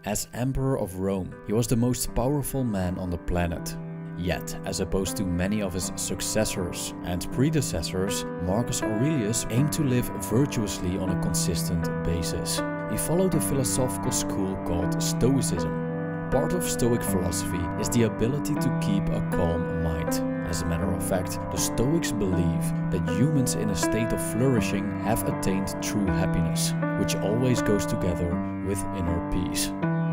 As Emperor of Rome, he was the most powerful man on the planet. Yet, as opposed to many of his successors and predecessors, Marcus Aurelius aimed to live virtuously on a consistent basis. He followed a philosophical school called Stoicism. Part of Stoic philosophy is the ability to keep a calm mind. As a matter of fact, the Stoics believe that humans in a state of flourishing have attained true happiness, which always goes together with inner peace.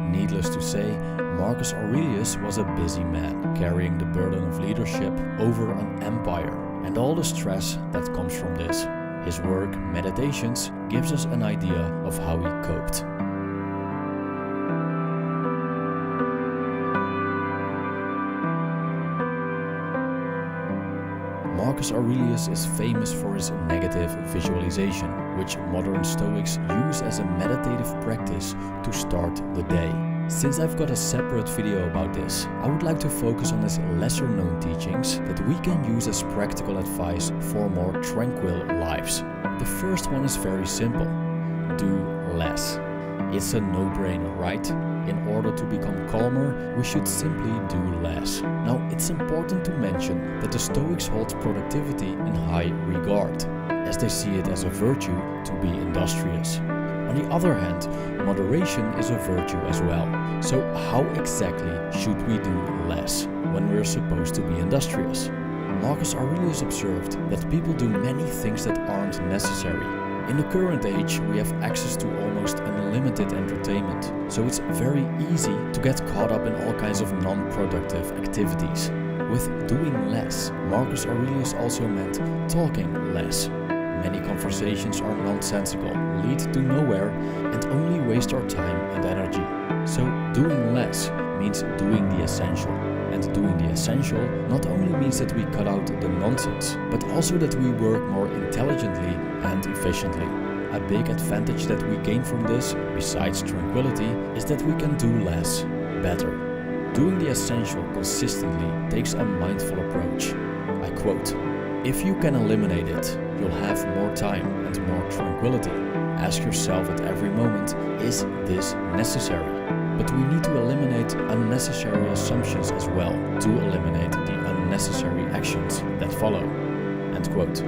Needless to say, Marcus Aurelius was a busy man, carrying the burden of leadership over an empire and all the stress that comes from this. His work, Meditations, gives us an idea of how he coped. Marcus Aurelius is famous for his negative visualization, which modern Stoics use as a meditative practice to start the day. Since I've got a separate video about this, I would like to focus on his lesser known teachings that we can use as practical advice for more tranquil lives. The first one is very simple: do less. It's a no-brainer, right? In order to become calmer, we should simply do less. Now, it's important to mention that the Stoics hold productivity in high regard, as they see it as a virtue to be industrious. On the other hand, moderation is a virtue as well. So how exactly should we do less when we're supposed to be industrious? Marcus Aurelius observed that people do many things that aren't necessary. In the current age, we have access to almost unlimited entertainment, so it's very easy to get caught up in all kinds of non-productive activities. With doing less, Marcus Aurelius also meant talking less. Many conversations are nonsensical, lead to nowhere, and only waste our time and energy. So doing less means doing the essential. And doing the essential not only means that we cut out the nonsense, but also that we work more intelligently and efficiently. A big advantage that we gain from this, besides tranquility, is that we can do less better. Doing the essential consistently takes a mindful approach. I quote, "If you can eliminate it, you'll have more time and more tranquility. Ask yourself at every moment, is this necessary? But we need to eliminate unnecessary assumptions as well to eliminate the unnecessary actions that follow." End quote.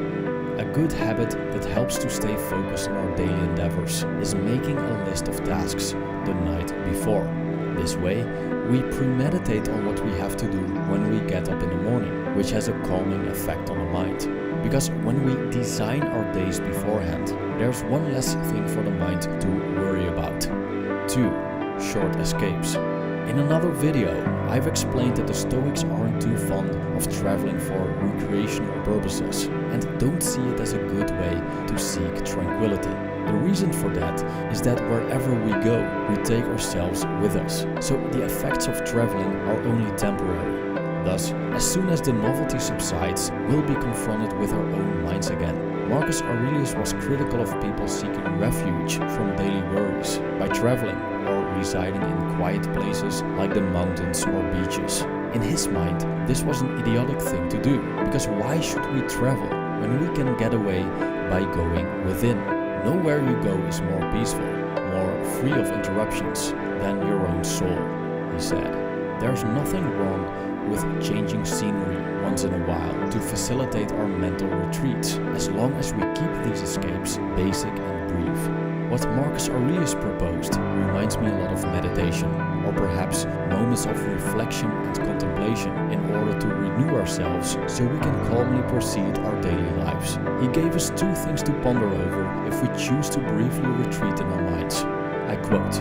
A good habit that helps to stay focused on our daily endeavors is making a list of tasks the night before. This way, we premeditate on what we have to do when we get up in the morning, which has a calming effect on the mind. Because when we design our days beforehand, there's one less thing for the mind to worry about. 2. Short escapes. In another video, I've explained that the Stoics aren't too fond of traveling for recreational purposes and don't see it as a good way to seek tranquility. The reason for that is that wherever we go, we take ourselves with us, so the effects of traveling are only temporary. Thus, as soon as the novelty subsides, we'll be confronted with our own minds again. Marcus Aurelius was critical of people seeking refuge from daily worries by traveling or residing in quiet places like the mountains or beaches. In his mind, this was an idiotic thing to do, because why should we travel when we can get away by going within? Nowhere you go is more peaceful, more free of interruptions than your own soul, he said. There's nothing wrong with changing scenery once in a while to facilitate our mental retreats, as long as we keep these escapes basic and brief. What Marcus Aurelius proposed reminds me a lot of meditation, or perhaps moments of reflection and contemplation in order to renew ourselves so we can calmly proceed our daily lives. He gave us 2 things to ponder over if we choose to briefly retreat in our minds. I quote,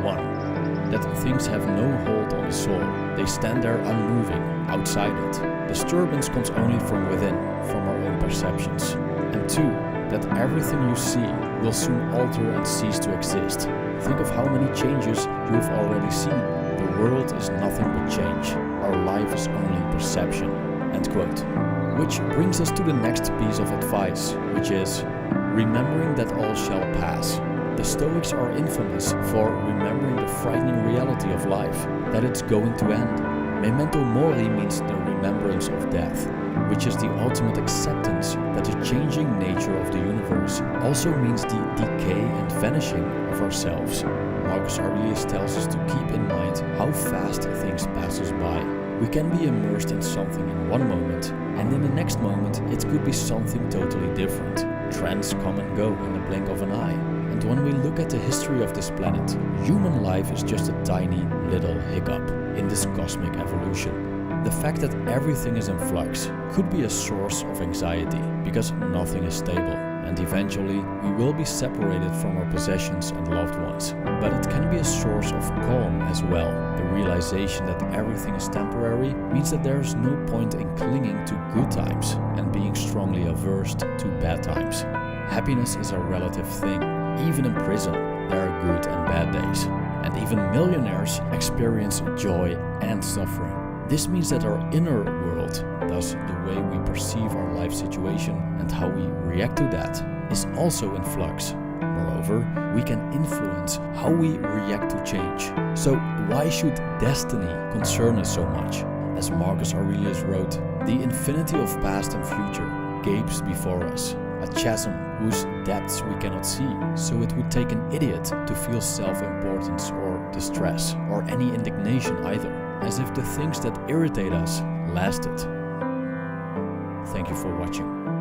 1. That things have no hold on the soul. They stand there unmoving, outside it. Disturbance comes only from within, from our own perceptions. And 2. That everything you see will soon alter and cease to exist. Think of how many changes you have already seen. The world is nothing but change. Our life is only perception. End quote. Which brings us to the next piece of advice, which is remembering that all shall pass. The Stoics are infamous for remembering the frightening reality of life, that it's going to end. Memento mori means the remembrance of death, which is the ultimate acceptance that the changing nature of the universe also means the decay and vanishing of ourselves. Marcus Aurelius tells us to keep in mind how fast things pass us by. We can be immersed in something in one moment, and in the next moment it could be something totally different. Trends come and go in the blink of an eye. And when we look at the history of this planet, human life is just a tiny little hiccup in this cosmic evolution. The fact that everything is in flux could be a source of anxiety because nothing is stable. And eventually we will be separated from our possessions and loved ones. But it can be a source of calm as well. The realization that everything is temporary means that there is no point in clinging to good times and being strongly averse to bad times. Happiness is a relative thing. Even in prison, there are good and bad days. And even millionaires experience joy and suffering. This means that our inner world, thus the way we perceive our life situation and how we react to that, is also in flux. Moreover, we can influence how we react to change. So why should destiny concern us so much? As Marcus Aurelius wrote, the infinity of past and future gapes before us, a chasm whose depths we cannot see, so it would take an idiot to feel self-importance or distress, or any indignation either, as if the things that irritate us lasted. Thank you for watching.